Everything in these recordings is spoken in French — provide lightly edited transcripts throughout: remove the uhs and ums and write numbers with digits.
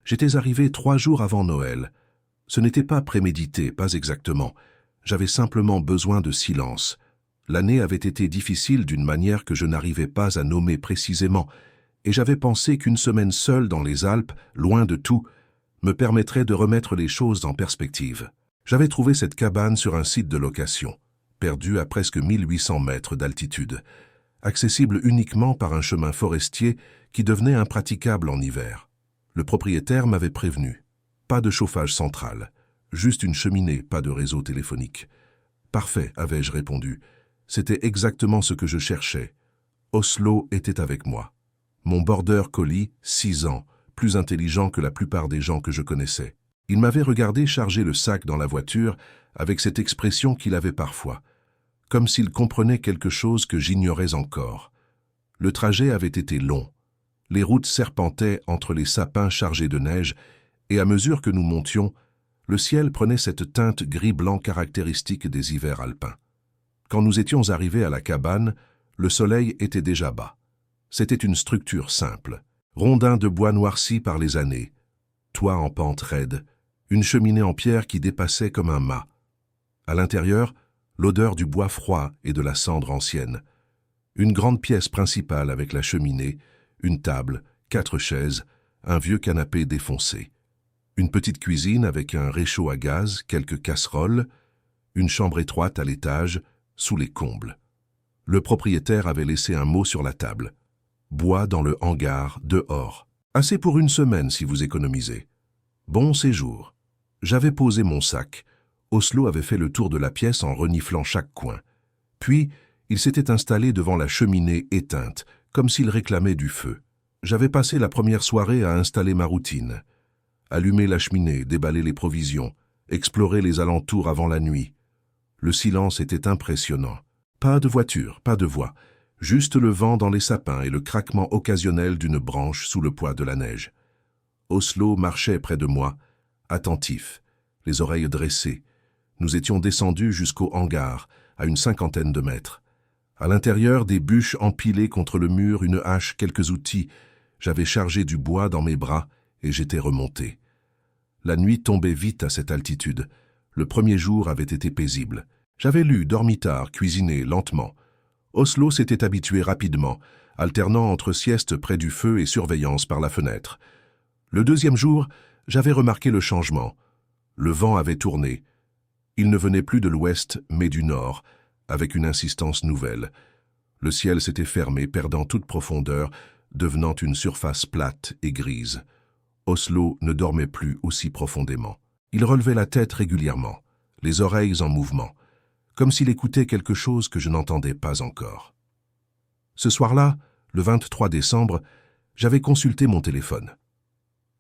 J'étais arrivé 3 jours avant Noël. Ce n'était pas prémédité, pas exactement. J'avais simplement besoin de silence. L'année avait été difficile d'une manière que je n'arrivais pas à nommer précisément, et j'avais pensé qu'une semaine seule dans les Alpes, loin de tout, me permettrait de remettre les choses en perspective. J'avais trouvé cette cabane sur un site de location, perdue à presque 1800 mètres d'altitude, accessible uniquement par un chemin forestier qui devenait impraticable en hiver. Le propriétaire m'avait prévenu. Pas de chauffage central, juste une cheminée, pas de réseau téléphonique. Parfait, avais-je répondu. C'était exactement ce que je cherchais. Oslo était avec moi. Mon border collie, 6 ans, plus intelligent que la plupart des gens que je connaissais. Il m'avait regardé charger le sac dans la voiture avec cette expression qu'il avait parfois, comme s'il comprenait quelque chose que j'ignorais encore. Le trajet avait été long. Les routes serpentaient entre les sapins chargés de neige, et à mesure que nous montions, le ciel prenait cette teinte gris-blanc caractéristique des hivers alpins. Quand nous étions arrivés à la cabane, le soleil était déjà bas. C'était une structure simple, rondin de bois noirci par les années, toit en pente raide, une cheminée en pierre qui dépassait comme un mât. À l'intérieur, l'odeur du bois froid et de la cendre ancienne. Une grande pièce principale avec la cheminée, une table, 4 chaises, un vieux canapé défoncé. Une petite cuisine avec un réchaud à gaz, quelques casseroles, une chambre étroite à l'étage, sous les combles. Le propriétaire avait laissé un mot sur la table. Bois dans le hangar, dehors. Assez pour une semaine si vous économisez. Bon séjour. J'avais posé mon sac. Oslo avait fait le tour de la pièce en reniflant chaque coin. Puis, il s'était installé devant la cheminée éteinte, comme s'il réclamait du feu. J'avais passé la première soirée à installer ma routine. Allumer la cheminée, déballer les provisions, explorer les alentours avant la nuit. Le silence était impressionnant. Pas de voiture, pas de voix, juste le vent dans les sapins et le craquement occasionnel d'une branche sous le poids de la neige. Oslo marchait près de moi, attentif, les oreilles dressées. Nous étions descendus jusqu'au hangar, à une 50aine de mètres. À l'intérieur, des bûches empilées contre le mur, une hache, quelques outils. J'avais chargé du bois dans mes bras et j'étais remonté. La nuit tombait vite à cette altitude. Le premier jour avait été paisible. J'avais lu, dormi tard, cuisiné lentement. Oslo s'était habitué rapidement, alternant entre sieste près du feu et surveillance par la fenêtre. Le deuxième jour, j'avais remarqué le changement. Le vent avait tourné. Il ne venait plus de l'ouest, mais du nord, avec une insistance nouvelle. Le ciel s'était fermé, perdant toute profondeur, devenant une surface plate et grise. Oslo ne dormait plus aussi profondément. Il relevait la tête régulièrement, les oreilles en mouvement, comme s'il écoutait quelque chose que je n'entendais pas encore. Ce soir-là, le 23 décembre, j'avais consulté mon téléphone.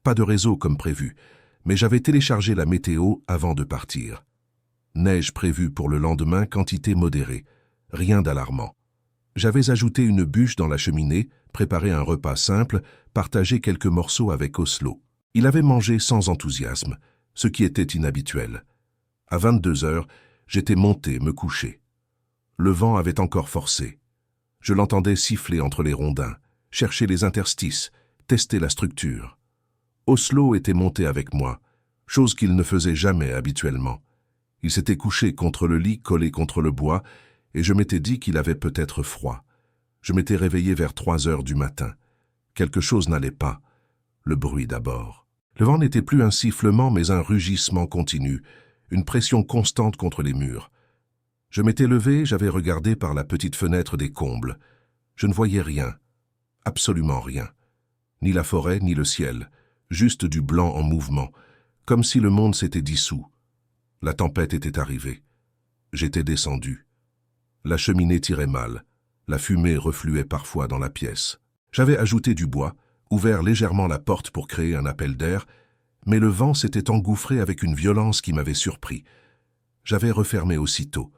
Pas de réseau comme prévu, mais j'avais téléchargé la météo avant de partir. Neige prévue pour le lendemain, quantité modérée, rien d'alarmant. J'avais ajouté une bûche dans la cheminée, préparé un repas simple, partagé quelques morceaux avec Oslo. Il avait mangé sans enthousiasme, ce qui était inhabituel. À 22 heures, j'étais monté me coucher. Le vent avait encore forcé. Je l'entendais siffler entre les rondins, chercher les interstices, tester la structure. Oslo était monté avec moi, chose qu'il ne faisait jamais habituellement. Il s'était couché contre le lit, collé contre le bois, et je m'étais dit qu'il avait peut-être froid. Je m'étais réveillé vers 3 heures du matin. Quelque chose n'allait pas. Le bruit d'abord. Le vent n'était plus un sifflement, mais un rugissement continu, une pression constante contre les murs. Je m'étais levé, j'avais regardé par la petite fenêtre des combles. Je ne voyais rien, absolument rien. Ni la forêt, ni le ciel, juste du blanc en mouvement, comme si le monde s'était dissous. La tempête était arrivée. J'étais descendu. La cheminée tirait mal. La fumée refluait parfois dans la pièce. J'avais ajouté du bois, ouvert légèrement la porte pour créer un appel d'air, mais le vent s'était engouffré avec une violence qui m'avait surpris. J'avais refermé aussitôt.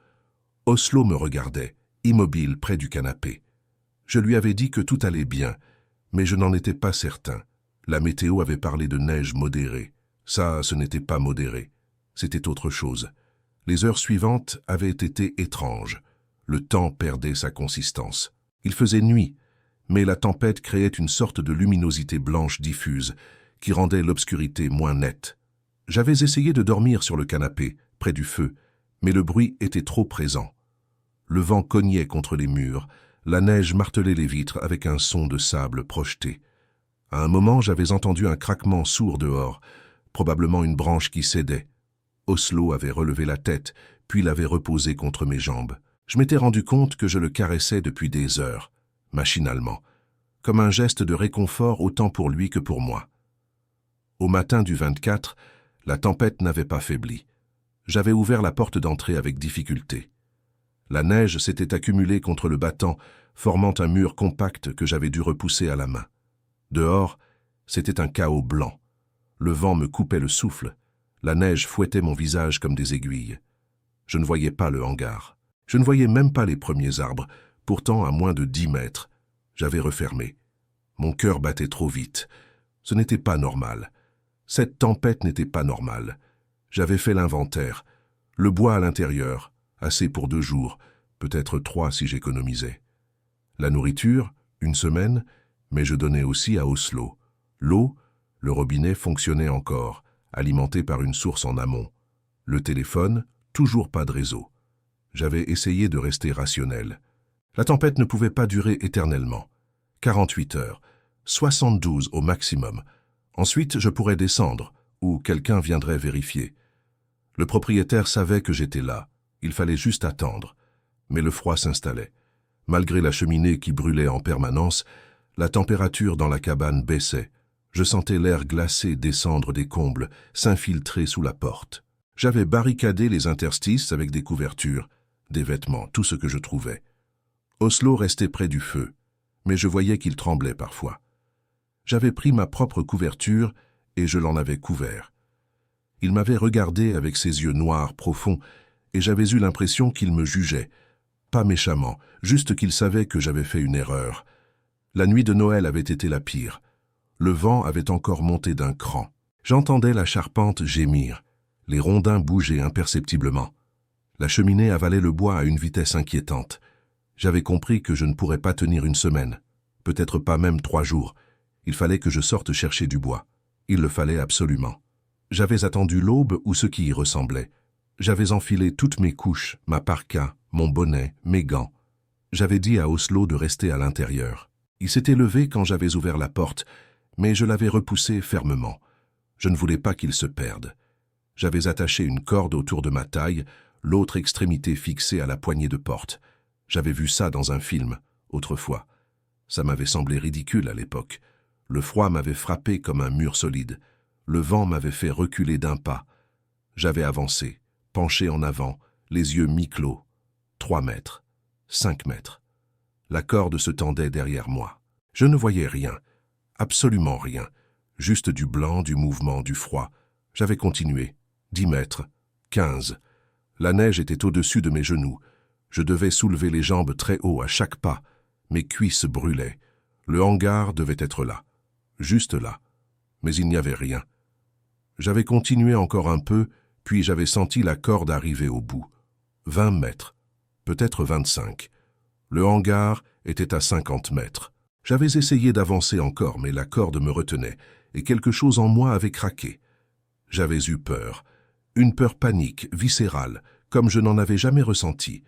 Oslo me regardait, immobile près du canapé. Je lui avais dit que tout allait bien, mais je n'en étais pas certain. La météo avait parlé de neige modérée. Ça, ce n'était pas modéré. C'était autre chose. Les heures suivantes avaient été étranges. Le temps perdait sa consistance. Il faisait nuit, mais la tempête créait une sorte de luminosité blanche diffuse qui rendait l'obscurité moins nette. J'avais essayé de dormir sur le canapé, près du feu, mais le bruit était trop présent. Le vent cognait contre les murs, la neige martelait les vitres avec un son de sable projeté. À un moment, j'avais entendu un craquement sourd dehors, probablement une branche qui cédait. Oslo avait relevé la tête, puis l'avait reposée contre mes jambes. Je m'étais rendu compte que je le caressais depuis des heures, machinalement, comme un geste de réconfort autant pour lui que pour moi. Au matin du 24, la tempête n'avait pas faibli. J'avais ouvert la porte d'entrée avec difficulté. La neige s'était accumulée contre le battant, formant un mur compact que j'avais dû repousser à la main. Dehors, c'était un chaos blanc. Le vent me coupait le souffle. La neige fouettait mon visage comme des aiguilles. Je ne voyais pas le hangar. Je ne voyais même pas les premiers arbres, pourtant à moins de 10 mètres. J'avais refermé. Mon cœur battait trop vite. Ce n'était pas normal. Cette tempête n'était pas normale. J'avais fait l'inventaire. Le bois à l'intérieur, assez pour 2 jours, peut-être 3 si j'économisais. La nourriture, 1 semaine, mais je donnais aussi à Oslo. L'eau, le robinet fonctionnait encore, alimenté par une source en amont. Le téléphone, toujours pas de réseau. J'avais essayé de rester rationnel. La tempête ne pouvait pas durer éternellement. 48 heures, 72 au maximum. Ensuite, je pourrais descendre, ou quelqu'un viendrait vérifier. Le propriétaire savait que j'étais là. Il fallait juste attendre. Mais le froid s'installait. Malgré la cheminée qui brûlait en permanence, la température dans la cabane baissait. Je sentais l'air glacé descendre des combles, s'infiltrer sous la porte. J'avais barricadé les interstices avec des couvertures, des vêtements, tout ce que je trouvais. Oslo restait près du feu, mais je voyais qu'il tremblait parfois. J'avais pris ma propre couverture et je l'en avais couvert. Il m'avait regardé avec ses yeux noirs profonds et j'avais eu l'impression qu'il me jugeait. Pas méchamment, juste qu'il savait que j'avais fait une erreur. La nuit de Noël avait été la pire. Le vent avait encore monté d'un cran. J'entendais la charpente gémir. Les rondins bougeaient imperceptiblement. La cheminée avalait le bois à une vitesse inquiétante. J'avais compris que je ne pourrais pas tenir 1 semaine, peut-être pas même 3 jours. Il fallait que je sorte chercher du bois. Il le fallait absolument. J'avais attendu l'aube ou ce qui y ressemblait. J'avais enfilé toutes mes couches, ma parka, mon bonnet, mes gants. J'avais dit à Oslo de rester à l'intérieur. Il s'était levé quand j'avais ouvert la porte, mais je l'avais repoussé fermement. Je ne voulais pas qu'il se perde. J'avais attaché une corde autour de ma taille, l'autre extrémité fixée à la poignée de porte. J'avais vu ça dans un film, autrefois. Ça m'avait semblé ridicule à l'époque. Le froid m'avait frappé comme un mur solide. Le vent m'avait fait reculer d'un pas. J'avais avancé, penché en avant, les yeux mi-clos. 3 mètres, 5 mètres. La corde se tendait derrière moi. Je ne voyais rien, absolument rien. Juste du blanc, du mouvement, du froid. J'avais continué. 10 mètres, 15. La neige était au-dessus de mes genoux. Je devais soulever les jambes très haut à chaque pas. Mes cuisses brûlaient. Le hangar devait être là. Juste là. Mais il n'y avait rien. J'avais continué encore un peu, puis j'avais senti la corde arriver au bout. 20 mètres, peut-être 25. Le hangar était à 50 mètres. J'avais essayé d'avancer encore, mais la corde me retenait, et quelque chose en moi avait craqué. J'avais eu peur. Une peur panique, viscérale, comme je n'en avais jamais ressenti.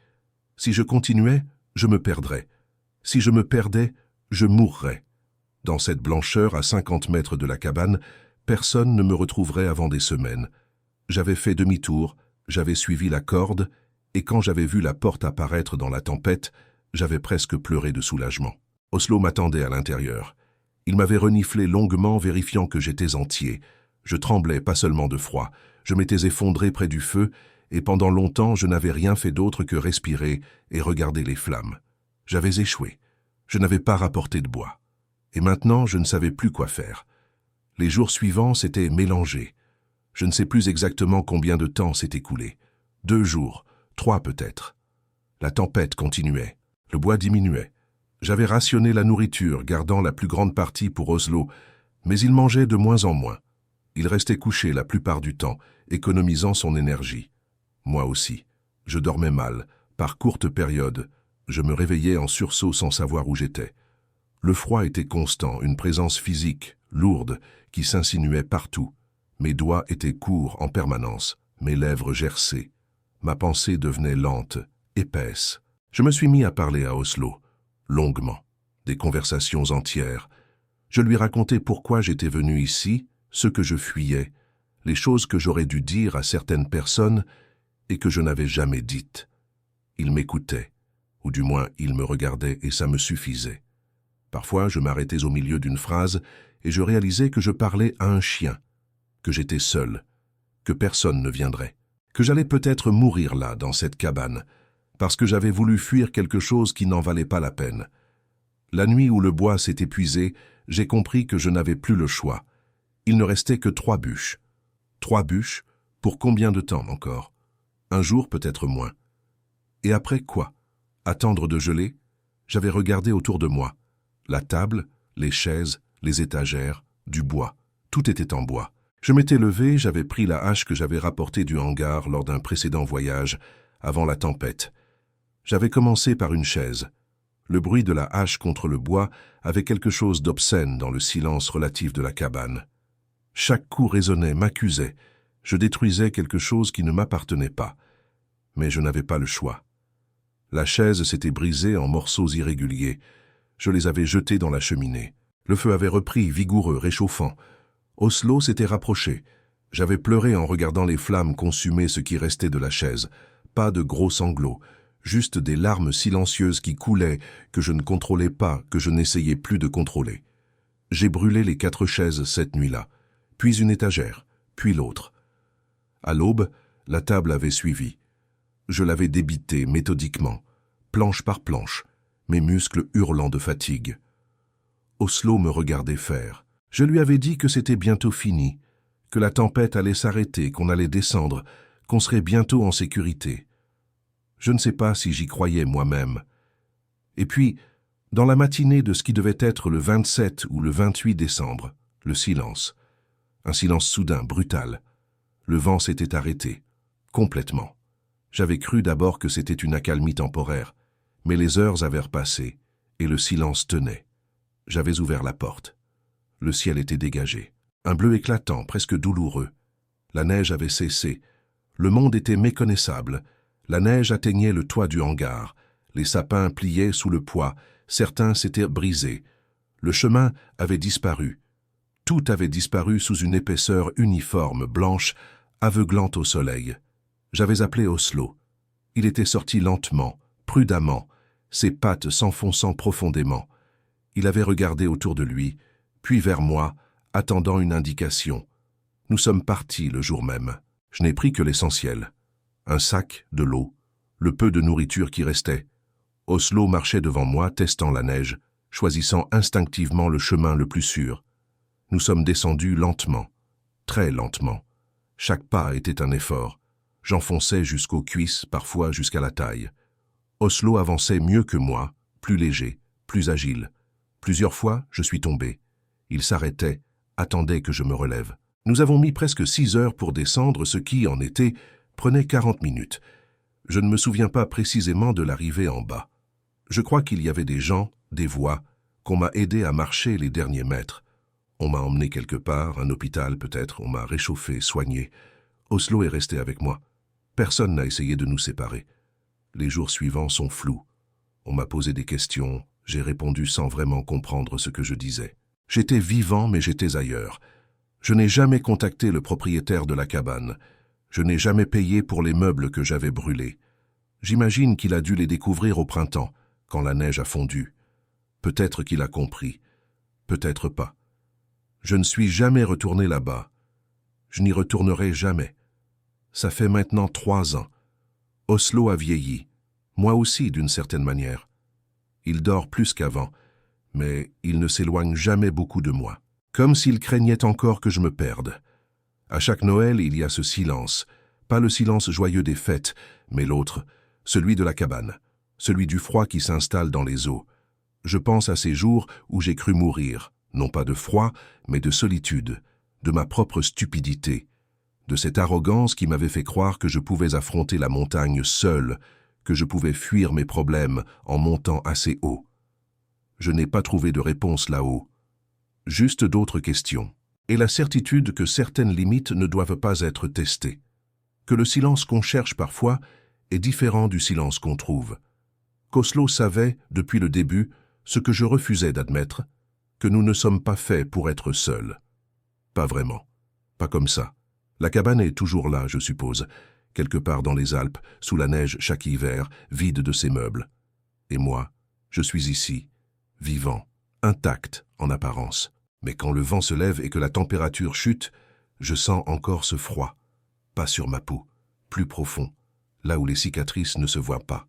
Si je continuais, je me perdrais. Si je me perdais, je mourrais. Dans cette blancheur, à 50 mètres de la cabane, personne ne me retrouverait avant des semaines. J'avais fait demi-tour, j'avais suivi la corde, et quand j'avais vu la porte apparaître dans la tempête, j'avais presque pleuré de soulagement. Oslo m'attendait à l'intérieur. Il m'avait reniflé longuement, vérifiant que j'étais entier. Je tremblais, pas seulement de froid. Je m'étais effondré près du feu, et pendant longtemps, je n'avais rien fait d'autre que respirer et regarder les flammes. J'avais échoué. Je n'avais pas rapporté de bois. Et maintenant, je ne savais plus quoi faire. Les jours suivants s'étaient mélangés. Je ne sais plus exactement combien de temps s'est écoulé. 2 jours, 3 peut-être. La tempête continuait. Le bois diminuait. J'avais rationné la nourriture, gardant la plus grande partie pour Oslo, mais il mangeait de moins en moins. Il restait couché la plupart du temps, économisant son énergie. Moi aussi. Je dormais mal. Par courtes périodes, je me réveillais en sursaut sans savoir où j'étais. Le froid était constant, une présence physique, lourde, qui s'insinuait partout. Mes doigts étaient courts en permanence, mes lèvres gerçaient. Ma pensée devenait lente, épaisse. Je me suis mis à parler à Oslo, longuement, des conversations entières. Je lui racontais pourquoi j'étais venu ici, ce que je fuyais, les choses que j'aurais dû dire à certaines personnes et que je n'avais jamais dites. Il m'écoutait, ou du moins il me regardait et ça me suffisait. Parfois je m'arrêtais au milieu d'une phrase et je réalisais que je parlais à un chien, que j'étais seul, que personne ne viendrait, que j'allais peut-être mourir là, dans cette cabane, parce que j'avais voulu fuir quelque chose qui n'en valait pas la peine. La nuit où le bois s'est épuisé, j'ai compris que je n'avais plus le choix. Il ne restait que 3 bûches. 3 bûches, pour combien de temps encore? Un jour, peut-être moins. Et après quoi? Attendre de geler? J'avais regardé autour de moi. La table, les chaises, les étagères, du bois. Tout était en bois. Je m'étais levé, j'avais pris la hache que j'avais rapportée du hangar lors d'un précédent voyage, avant la tempête. J'avais commencé par une chaise. Le bruit de la hache contre le bois avait quelque chose d'obscène dans le silence relatif de la cabane. Chaque coup résonnait, m'accusait. Je détruisais quelque chose qui ne m'appartenait pas. Mais je n'avais pas le choix. La chaise s'était brisée en morceaux irréguliers. Je les avais jetés dans la cheminée. Le feu avait repris, vigoureux, réchauffant. Oslo s'était rapproché. J'avais pleuré en regardant les flammes consumer ce qui restait de la chaise. Pas de gros sanglots, juste des larmes silencieuses qui coulaient, que je ne contrôlais pas, que je n'essayais plus de contrôler. J'ai brûlé les 4 chaises cette nuit-là, puis une étagère, puis l'autre. À l'aube, la table avait suivi. Je l'avais débitée méthodiquement, planche par planche, mes muscles hurlant de fatigue. Oslo me regardait faire. Je lui avais dit que c'était bientôt fini, que la tempête allait s'arrêter, qu'on allait descendre, qu'on serait bientôt en sécurité. Je ne sais pas si j'y croyais moi-même. Et puis, dans la matinée de ce qui devait être le 27 ou le 28 décembre, le silence. Un silence soudain, brutal. Le vent s'était arrêté, complètement. J'avais cru d'abord que c'était une accalmie temporaire, mais les heures avaient repassé, et le silence tenait. J'avais ouvert la porte. Le ciel était dégagé. Un bleu éclatant, presque douloureux. La neige avait cessé. Le monde était méconnaissable. La neige atteignait le toit du hangar. Les sapins pliaient sous le poids. Certains s'étaient brisés. Le chemin avait disparu. Tout avait disparu sous une épaisseur uniforme, blanche, aveuglante au soleil. J'avais appelé Oslo. Il était sorti lentement, prudemment, ses pattes s'enfonçant profondément. Il avait regardé autour de lui, puis vers moi, attendant une indication. Nous sommes partis le jour même. Je n'ai pris que l'essentiel. Un sac, de l'eau, le peu de nourriture qui restait. Oslo marchait devant moi, testant la neige, choisissant instinctivement le chemin le plus sûr. Nous sommes descendus lentement, très lentement. Chaque pas était un effort. J'enfonçais jusqu'aux cuisses, parfois jusqu'à la taille. Oslo avançait mieux que moi, plus léger, plus agile. Plusieurs fois, je suis tombé. Il s'arrêtait, attendait que je me relève. Nous avons mis presque 6 heures pour descendre, ce qui, en été, prenait 40 minutes. Je ne me souviens pas précisément de l'arrivée en bas. Je crois qu'il y avait des gens, des voix, qu'on m'a aidé à marcher les derniers mètres. On m'a emmené quelque part, un hôpital peut-être, on m'a réchauffé, soigné. Oslo est resté avec moi. Personne n'a essayé de nous séparer. Les jours suivants sont flous. On m'a posé des questions, j'ai répondu sans vraiment comprendre ce que je disais. J'étais vivant, mais j'étais ailleurs. Je n'ai jamais contacté le propriétaire de la cabane. Je n'ai jamais payé pour les meubles que j'avais brûlés. J'imagine qu'il a dû les découvrir au printemps, quand la neige a fondu. Peut-être qu'il a compris, peut-être pas. Je ne suis jamais retourné là-bas. Je n'y retournerai jamais. Ça fait maintenant 3 ans. Oslo a vieilli, moi aussi d'une certaine manière. Il dort plus qu'avant, mais il ne s'éloigne jamais beaucoup de moi, comme s'il craignait encore que je me perde. À chaque Noël, il y a ce silence, pas le silence joyeux des fêtes, mais l'autre, celui de la cabane, celui du froid qui s'installe dans les eaux. Je pense à ces jours où j'ai cru mourir, non pas de froid, mais de solitude, de ma propre stupidité, de cette arrogance qui m'avait fait croire que je pouvais affronter la montagne seul, que je pouvais fuir mes problèmes en montant assez haut. Je n'ai pas trouvé de réponse là-haut. Juste d'autres questions. Et la certitude que certaines limites ne doivent pas être testées. Que le silence qu'on cherche parfois est différent du silence qu'on trouve. Khoslo savait, depuis le début, ce que je refusais d'admettre, que nous ne sommes pas faits pour être seuls. Pas vraiment. Pas comme ça. La cabane est toujours là, je suppose, quelque part dans les Alpes, sous la neige chaque hiver, vide de ses meubles. Et moi, je suis ici, vivant, intact en apparence. Mais quand le vent se lève et que la température chute, je sens encore ce froid. Pas sur ma peau, plus profond, là où les cicatrices ne se voient pas.